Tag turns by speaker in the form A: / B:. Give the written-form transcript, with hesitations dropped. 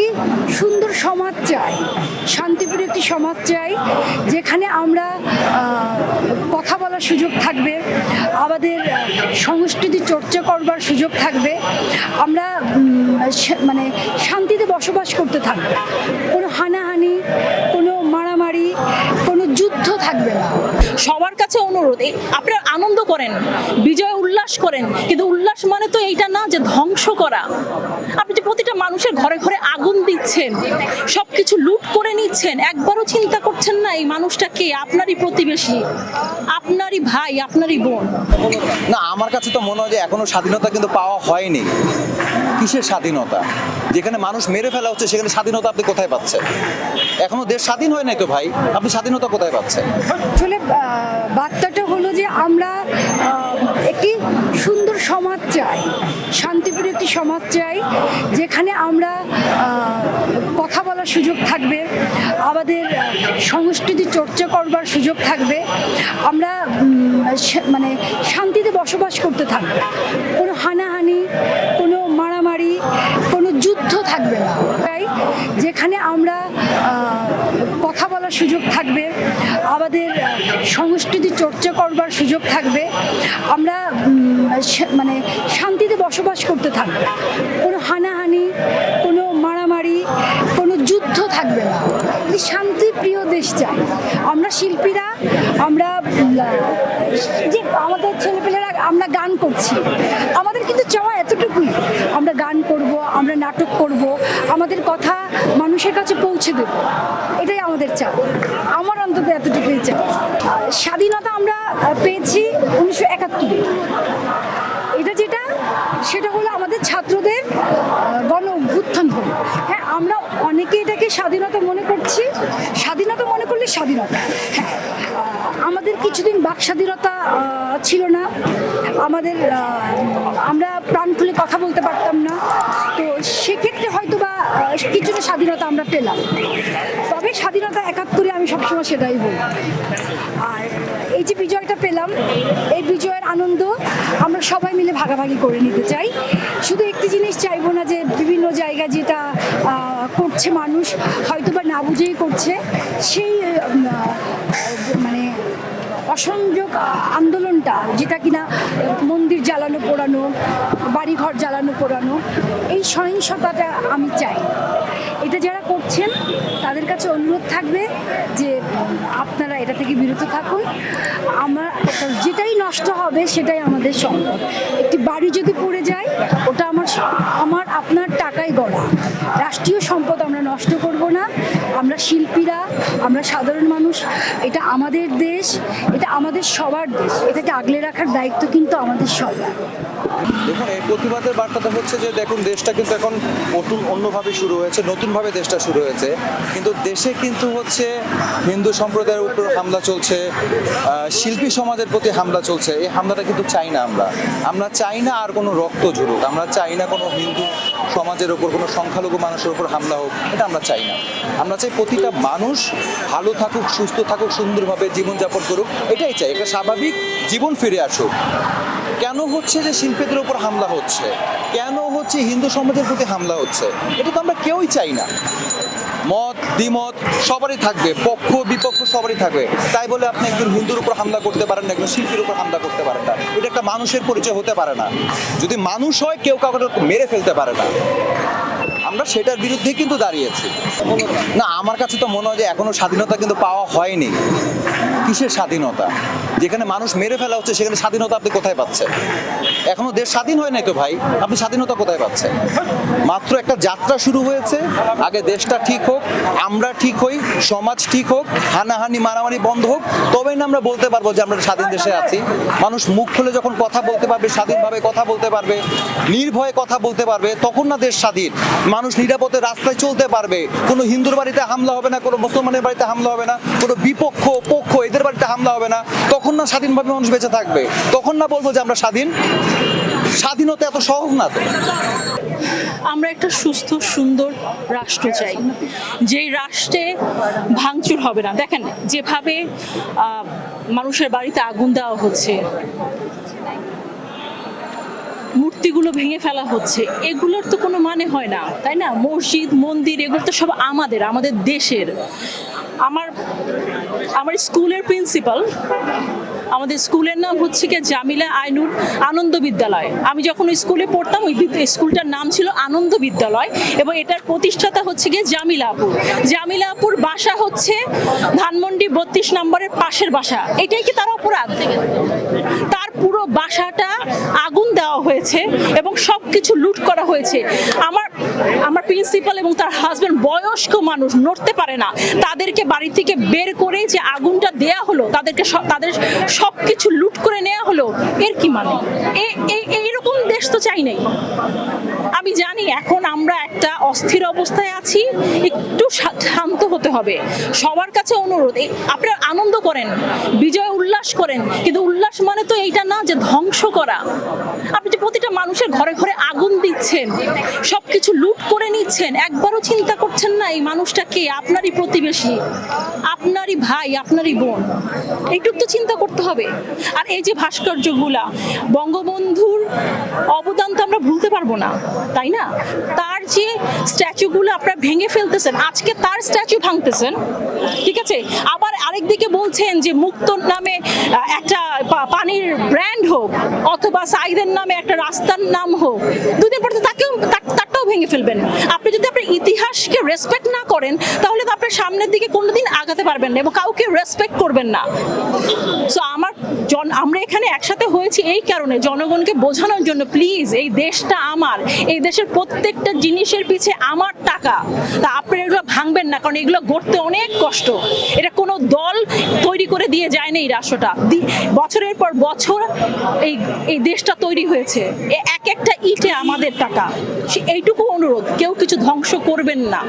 A: একটি সুন্দর সমাজ চাই, শান্তিপ্রিয় একটি সমাজ চাই, যেখানে আমরা কথা বলার সুযোগ থাকবে, আমাদের সংস্কৃতি চর্চা করবার সুযোগ থাকবে, আমরা মানে শান্তিতে বসবাস করতে থাকবে, কোনো হানাহানি, কোনো মারামারি, কোনো যুদ্ধ থাকবে না।
B: সবার কাছে অনুরোধ, আপনারা আনন্দ করেন, বিজয় উল্লাস করেন, কিন্তু উল্লাস মানে তো এইটা না যে ধ্বংস করা। আপনি যে প্রতিটা মানুষের ঘরে ঘরে আগুন দিচ্ছেন, সবকিছু লুট করে নিচ্ছেন, একবারও চিন্তা করছেন না এই মানুষটা কে? আপনারই প্রতিবেশী, আপনারই ভাই, আপনারই বোন।
C: না, আমার কাছে তো মনে হয় যে এখনো স্বাধীনতা কিন্তু পাওয়া হয়নি। কিসের স্বাধীনতা? যেখানে মানুষ মেরে ফেলা হচ্ছে সেখানে স্বাধীনতা আপনি কোথায় পাচ্ছেন? এখনো দেশ স্বাধীন হয় নাই তো ভাই, আপনি স্বাধীনতা কোথায় পাচ্ছেন?
A: আসলে বার্তাটা হলো যে আমরা একটি সুন্দর সমাজ চাই, শান্তিপ্রিয় একটি সমাজ চাই, যেখানে আমরা কথা বলার সুযোগ থাকবে, আমাদের সংস্কৃতি চর্চা করবার সুযোগ থাকবে, আমরা মানে শান্তিতে বসবাস করতে থাকবে, কোনো হানাহানি, কোনো মারামারি, কোনো যুদ্ধ থাকবে না। তাই যেখানে আমরা কথা বলার সুযোগ থাকবে, আমাদের সংস্কৃতি চর্চা করবার সুযোগ থাকবে, আমরা মানে শান্তিতে বসবাস করতে থাকবে, কোনো হানাহানি, কোনো মারামারি, কোনো যুদ্ধ থাকবে না। শান্তিপ্রিয় দেশ চাই আমরা শিল্পীরা, আমরা যে আমাদের ছেলেপেলেরা আমরা গান করছি, আমাদের কিন্তু চাওয়া এতটুকুই, আমরা গান করব, আমরা নাটক করব, আমাদের কথা মানুষের কাছে পৌঁছে দেব, এটাই আমাদের চাওয়া। আমার অন্তত এতটুকুই চাই। স্বাধীনতা আমরা পেয়েছি 1971। এটা যেটা সেটা হলো আমাদের ছাত্রদের গণ অভ্যুত্থান হলো। হ্যাঁ, আমরা অনেকে এটাকে স্বাধীনতা মনে করছি, স্বাধীনতা মনে করলে স্বাধীনতা। হ্যাঁ, আমাদের কিছুদিন বাক স্বাধীনতা ছিল না, আমাদের আমরা প্রাণ খুলে কথা বলতে পারতাম না, তো সেক্ষেত্রে হয়তো বা কিছুটা স্বাধীনতা আমরা পেলাম। তবে স্বাধীনতা 71-এ আমি সবসময় সেটাই বলি। আর এই যে বিজয়টা পেলাম, এই বিজয়ের আনন্দ আমরা সবাই মিলে ভাগাভাগি করে নিতে চাই। শুধু একটি জিনিস চাইবো না যে বিভিন্ন জায়গায় যেটা করছে মানুষ হয়তো বা না বুঝেই করছে, সেই মানে অসংযোগ আন্দোলনটা, যেটা কিনা মন্দির জ্বালানো পোড়ানো, বাড়িঘর জ্বালানো পোড়ানো, এই সহিংসতাটা আমি চাই। এটা যারা করছেন তাদের কাছে অনুরোধ থাকবে যে আপনারা এটা থেকে বিরত থাকুন। আমরা যেটাই নষ্ট হবে সেটাই আমাদের সম্পদ। একটি বাড়ি যদি পড়ে যায় ওটা আমার আপনার টাকায় গড়া রাষ্ট্রীয় সম্পদ, আমরা নষ্ট করব না। আমরা শিল্পীরা, আমরা সাধারণ মানুষ, এটা আমাদের দেশ, এটা আমাদের সবার দেশ, এটাকে আগলে রাখার দায়িত্ব কিন্তু আমাদের সবার।
C: দেখুন, এই প্রতিবাদের বার্তাটা হচ্ছে যে দেখুন, দেশটা কিন্তু এখন অন্যভাবে শুরু হয়েছে, নতুনভাবে দেশটা শুরু হয়েছে, কিন্তু দেশে কিন্তু হচ্ছে হিন্দু সম্প্রদায়ের উপর হামলা চলছে, শিল্পী সমাজের প্রতি হামলা চলছে। এই হামলাটা কিন্তু চাই না আমরা চাই না আর কোনো রক্ত ঝরুক, আমরা চাই না কোনো হিন্দু সমাজের ওপর, কোনো সংখ্যালঘু মানুষের উপর হামলা হোক, এটা আমরা চাই না। আমরা চাই প্রতিটা মানুষ ভালো থাকুক, সুস্থ থাকুক, সুন্দরভাবে জীবনযাপন করুক, এটাই চাই, একটা স্বাভাবিক জীবন ফিরে আসুক। কেন হচ্ছে যে শিল্পীদের উপর হামলা হচ্ছে, কেন হচ্ছে হিন্দু সমাজের প্রতি হামলা হচ্ছে, এটা তো আমরা কেউই চাই না। মত দ্বিমত সবারই থাকবে, পক্ষ বিপক্ষ সবারই থাকবে, তাই বলে আপনি একজন হিন্দুর উপর হামলা করতে পারেন না, একজন শিল্পীর উপর হামলা করতে পারেন না। এটা একটা মানুষের পরিচয় হতে পারে না। যদি মানুষ হয়, কেউ কাউকে মেরে ফেলতে পারে না। আমরা সেটার বিরুদ্ধে কিন্তু দাঁড়িয়েছি। না, আমার কাছে তো মনে হয় যে এখনো স্বাধীনতা কিন্তু পাওয়া হয়নি। কিসের স্বাধীনতা? যেখানে মানুষ মেরে ফেলা হচ্ছে সেখানে স্বাধীনতা আপনি কোথায় পাচ্ছেন? এখনো দেশ স্বাধীন হয় নাই তো ভাই, আপনি স্বাধীনতা কোথায় পাচ্ছেন? মাত্র একটা যাত্রা শুরু হয়েছে। আগে দেশটা ঠিক হোক, আমরা ঠিক হই, সমাজ ঠিক হোক, হানাহানি মারামারি বন্ধ হোক, তবেই না আমরা বলতে পারবো যে আমরা স্বাধীন দেশে আছি। মানুষ মুখ খুলে যখন কথা বলতে পারবে, স্বাধীনভাবে কথা বলতে পারবে, নির্ভয়ে কথা বলতে পারবে, তখন না দেশ স্বাধীন। মানুষ নিরাপদে রাস্তায় চলতে পারবে, কোনো হিন্দুর বাড়িতে হামলা হবে না, কোনো মুসলমানের বাড়িতে হামলা হবে না, কোনো বিপক্ষ পক্ষ এদের বাড়িতে হামলা হবে না, তখন না স্বাধীনভাবে মানুষ বেঁচে থাকবে, তখন না বলবো যে আমরা স্বাধীন। স্বাধীনতা এত সহজ না তো।
B: আমরা একটা সুস্থ সুন্দর রাষ্ট্র চাই, যেই রাষ্ট্রে ভাঙচুর হবে না। দেখেন যেভাবে মানুষের বাড়িতে আগুন দেওয়া হচ্ছে, মূর্তিগুলো ভেঙে ফেলা হচ্ছে, এগুলোর তো কোনো মানে হয় না, তাই না? মসজিদ মন্দির এগুলো তো সব আমাদের দেশের। আমার আমার স্কুলের প্রিন্সিপাল, আমাদের স্কুলের নাম হচ্ছে কি জামিলা আইনুর আনন্দ বিদ্যালয়। আমি যখন ওই স্কুলে পড়তাম ওই স্কুলটার নাম ছিল আনন্দ বিদ্যালয়, এবং এটার প্রতিষ্ঠাতা হচ্ছে গিয়ে জামিলা আপু। জামিলা আপুর বাসা হচ্ছে ধানমন্ডি 32 নম্বরের পাশের বাসা। এটাই কি তার অপরাধ? তার পুরো বাসাটা আগুন দেওয়া হয়েছে এবং সব কিছু লুট করা হয়েছে। আমার প্রিন্সিপাল এবং তার হাজবেন্ড বয়স্ক মানুষ, নড়তে পারে না, তাদেরকে বাড়ি থেকে বের করে যে আগুনটা দেয়া হলো, তাদের সব কিছু লুট করে নেওয়া হলো, এর কি মানে? এইরকম দেশ তো চাই নাই। আমি জানি এখন আমরা একটা অস্থির অবস্থায় আছি, একটু শান্ত হতে হবে। সবার কাছে অনুরোধ, আপনারা আনন্দ করেন, বিজয় উল্লাস করেন, কিন্তু উল্লাস মানে তো এইটা না যে ধ্বংস করা। আপনি যে প্রতিটা মানুষের ঘরে ঘরে আগুন দিচ্ছেন, সব কিছু লুট করে নিচ্ছেন, একবারও চিন্তা করছেন না এই মানুষটা কে? আপনারই প্রতিবেশী, আপনারই ভাই, আপনারই বোন। এইটুকু তো চিন্তা করতে হবে। আর এই যে ভাস্কর্যগুলা, বঙ্গবন্ধুর অবদান তো আমরা ভুলতে পারবো না, তাই না? তার যে স্ট্যাচুগুলো আপনারা ভেঙে ফেলতেছেন, আজকে তার স্ট্যাচু ভাঙতেছেন, ঠিক আছে? আবার আরেকদিকে বলছেন যে মুক্তোর নামে একটা পানির ব্র্যান্ড হোক, অথবা সাইদের নামে একটা রাস্তার নাম হোক, দুদিন পর তো তারটাও ভেঙে ফেলবেন। আপনি যদি আপনার ইতিহাসকে রেসপেক্ট না করেন, তাহলে তো আপনার সামনের দিকে কোনোদিন আগাতে পারবেন না এবং কাউকে রেসপেক্ট করবেন না। সো আমরা এখানে একসাথে হয়েছি এই কারণে, জনগণকে বোঝানোর জন্য, প্লিজ এই দেশটা আমার, এই দেশের প্রত্যেকটা জিনিসের পিছে আমার টাকা। তা আপনারা এগুলো ভাঙবেন না, কারণ এগুলো গড়তে অনেক কষ্ট। এটা কোনো দল তৈরি করে দিয়ে যায় না, এই রাষ্ট্রটা বছরের পর বছর এই দেশটা তৈরি হয়েছে, এক একটা ইটে আমাদের টাকা। এইটুকু অনুরোধ, কেউ কিছু ধ্বংস করবেন না।